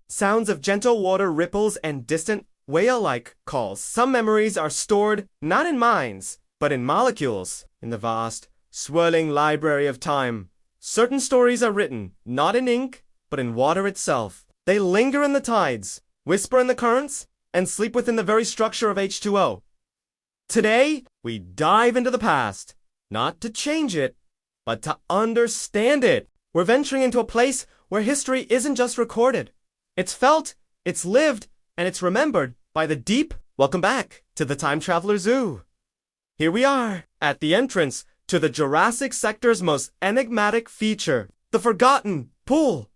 Sounds of gentle water ripples and distant whale-like calls. Some memories are stored not in minds, but in molecules. In the vast, swirling library of time, certain stories are written not in ink, but in water itself. They linger in the tides, whisper in the currents, and sleep within the very structure of H2O. Today, we dive into the past, not to change it, but to understand it. We're venturing into a place where history isn't just recorded. It's felt, it's lived, and it's remembered by the deep. Welcome back to the Time Traveler Zoo. Here we are, at the entrance to the Jurassic sector's most enigmatic feature, the Forgotten Pool.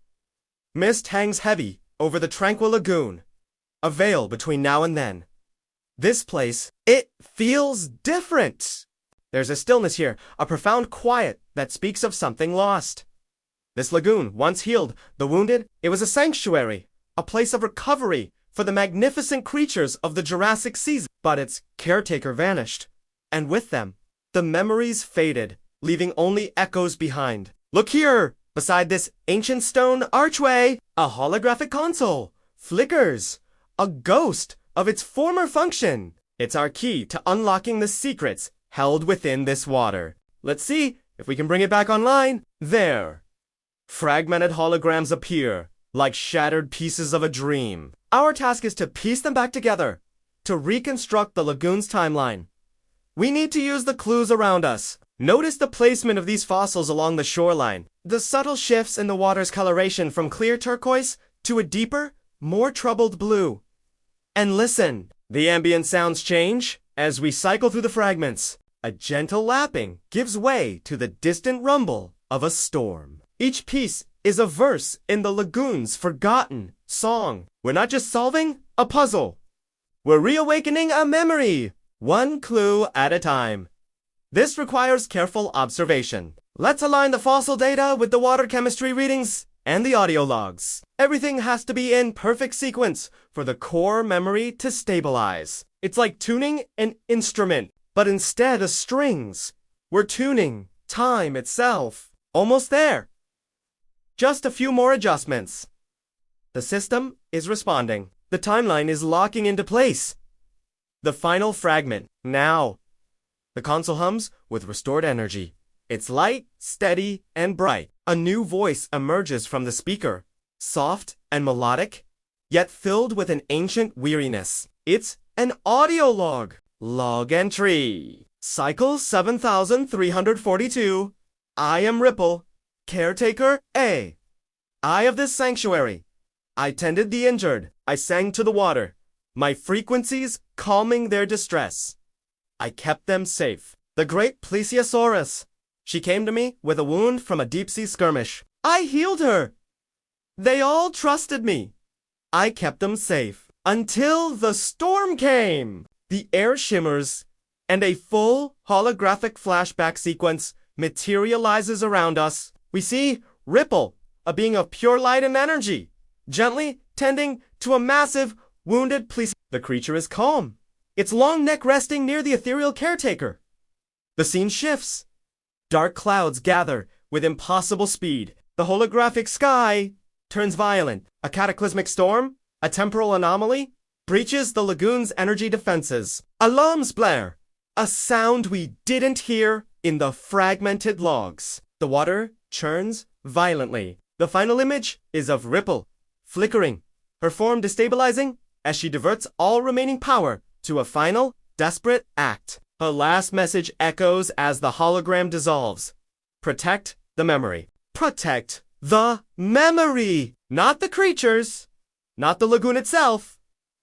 Mist hangs heavy over the tranquil lagoon, a veil between now and then. This place, it feels different. There's a stillness here, a profound quiet that speaks of something lost. This lagoon, once healed the wounded, it was a sanctuary, a place of recovery for the magnificent creatures of the Jurassic season. But its caretaker vanished, and with them, the memories faded, leaving only echoes behind. Look here! Beside this ancient stone archway, a holographic console flickers, a ghost of its former function. It's our key to unlocking the secrets held within this water. Let's see if we can bring it back online. There. Fragmented holograms appear, like shattered pieces of a dream. Our task is to piece them back together, to reconstruct the lagoon's timeline. We need to use the clues around us. Notice the placement of these fossils along the shoreline, the subtle shifts in the water's coloration from clear turquoise to a deeper, more troubled blue. And listen, the ambient sounds change as we cycle through the fragments. A gentle lapping gives way to the distant rumble of a storm. Each piece is a verse in the lagoon's forgotten song. We're not just solving a puzzle. We're reawakening a memory, one clue at a time. This requires careful observation. Let's align the fossil data with the water chemistry readings and the audio logs. Everything has to be in perfect sequence for the core memory to stabilize. It's like tuning an instrument, but instead of strings, we're tuning time itself. Almost there. Just a few more adjustments. The system is responding. The timeline is locking into place. The final fragment, now. The console hums with restored energy. It's light, steady, and bright. A new voice emerges from the speaker, soft and melodic, yet filled with an ancient weariness. It's an audio log. Log entry. Cycle 7342. I am Ripple, caretaker A. Eye of this sanctuary. I tended the injured. I sang to the water, my frequencies calming their distress. I kept them safe. The great Plesiosaurus. She came to me with a wound from a deep-sea skirmish. I healed her. They all trusted me. I kept them safe. Until the storm came. The air shimmers, and a full holographic flashback sequence materializes around us. We see Ripple, a being of pure light and energy, gently tending to a massive, wounded Plesiosaurus. The creature is calm, its long neck resting near the ethereal caretaker. The scene shifts. Dark clouds gather with impossible speed. The holographic sky turns violent. A cataclysmic storm, a temporal anomaly, breaches the lagoon's energy defenses. Alarms blare, a sound we didn't hear in the fragmented logs. The water churns violently. The final image is of Ripple, flickering, her form destabilizing as she diverts all remaining power to a final, desperate act. Her last message echoes as the hologram dissolves. Protect the memory. Protect the memory! Not the creatures, not the lagoon itself,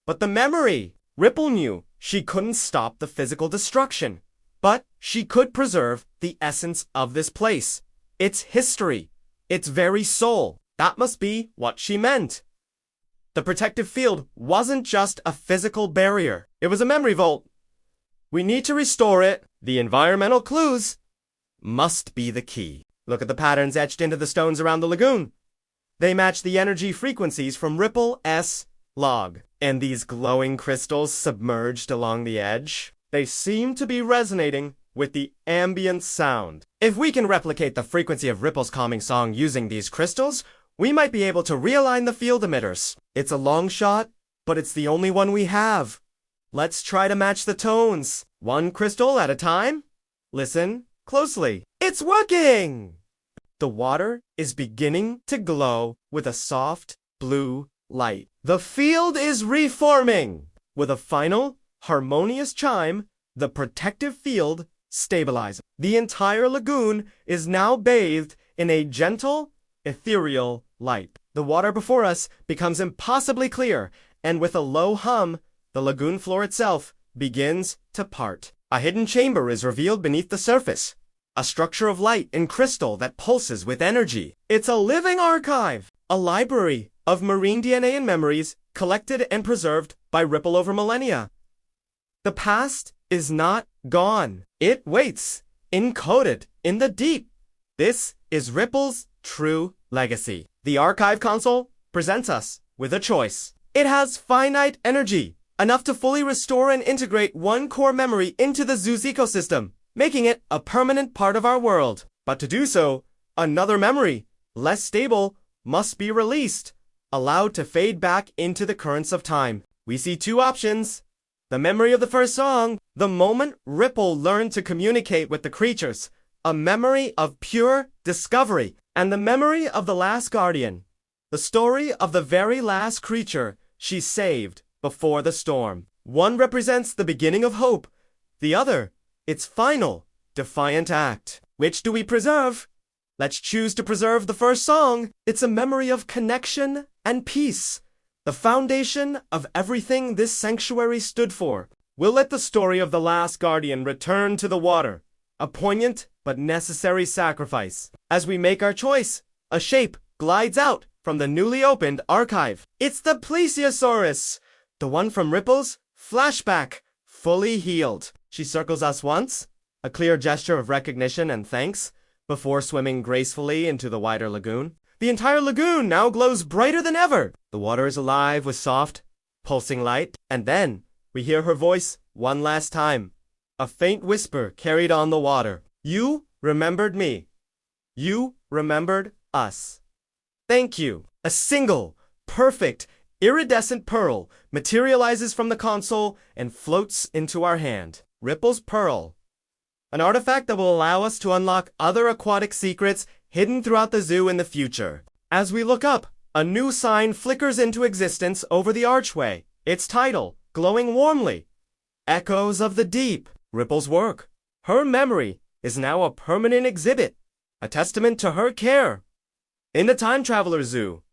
but the memory. Ripple knew she couldn't stop the physical destruction, but she could preserve the essence of this place, its history, its very soul. That must be what she meant. The protective field wasn't just a physical barrier. It was a memory vault. We need to restore it. The environmental clues must be the key. Look at the patterns etched into the stones around the lagoon. They match the energy frequencies from Ripple S log. And these glowing crystals submerged along the edge, they seem to be resonating with the ambient sound. If we can replicate the frequency of Ripple's calming song using these crystals, we might be able to realign the field emitters. It's a long shot, but it's the only one we have. Let's try to match the tones, one crystal at a time. Listen closely. It's working! The water is beginning to glow with a soft blue light. The field is reforming. With a final, harmonious chime, the protective field stabilizes. The entire lagoon is now bathed in a gentle, ethereal light. The water before us becomes impossibly clear, and with a low hum, the lagoon floor itself begins to part. A hidden chamber is revealed beneath the surface, a structure of light in crystal that pulses with energy. It's a living archive, a library of marine DNA and memories collected and preserved by ripple over millennia. The past is not gone. It waits, encoded in the deep. This is Ripple's true legacy. The archive console presents us with a choice. It has finite energy, enough to fully restore and integrate one core memory into the zoo's ecosystem, making it a permanent part of our world. But to do so, another memory, less stable, must be released, allowed to fade back into the currents of time. We see two options. The memory of the first song, the moment Ripple learned to communicate with the creatures, a memory of pure discovery, and the memory of the last guardian, the story of the very last creature she saved before the storm. One represents the beginning of hope, the other, its final, defiant act. Which do we preserve? Let's choose to preserve the first song. It's a memory of connection and peace, the foundation of everything this sanctuary stood for. We'll let the story of the last guardian return to the water, a poignant but necessary sacrifice. As we make our choice, a shape glides out from the newly opened archive. It's the Plesiosaurus, the one from Ripple's flashback, fully healed. She circles us once, a clear gesture of recognition and thanks, before swimming gracefully into the wider lagoon. The entire lagoon now glows brighter than ever. The water is alive with soft, pulsing light, and then we hear her voice one last time. A faint whisper carried on the water. You remembered me. You remembered us. Thank you. A single, perfect, iridescent pearl materializes from the console and floats into our hand. Ripple's Pearl. An artifact that will allow us to unlock other aquatic secrets hidden throughout the zoo in the future. As we look up, a new sign flickers into existence over the archway. Its title, glowing warmly. Echoes of the Deep. Ripple's work. Her memory is now a permanent exhibit, a testament to her care. In the Time Traveler Zoo,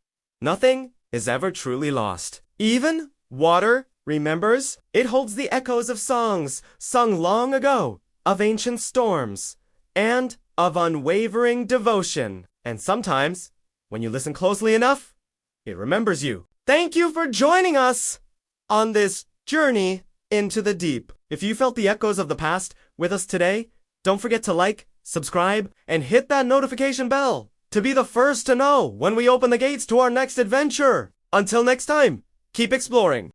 nothing is ever truly lost. Even water remembers. It holds the echoes of songs sung long ago, of ancient storms, and of unwavering devotion. And sometimes, when you listen closely enough, it remembers you. Thank you for joining us on this journey into the deep. If you felt the echoes of the past with us today, don't forget to like, subscribe, and hit that notification bell to be the first to know when we open the gates to our next adventure. Until next time, keep exploring.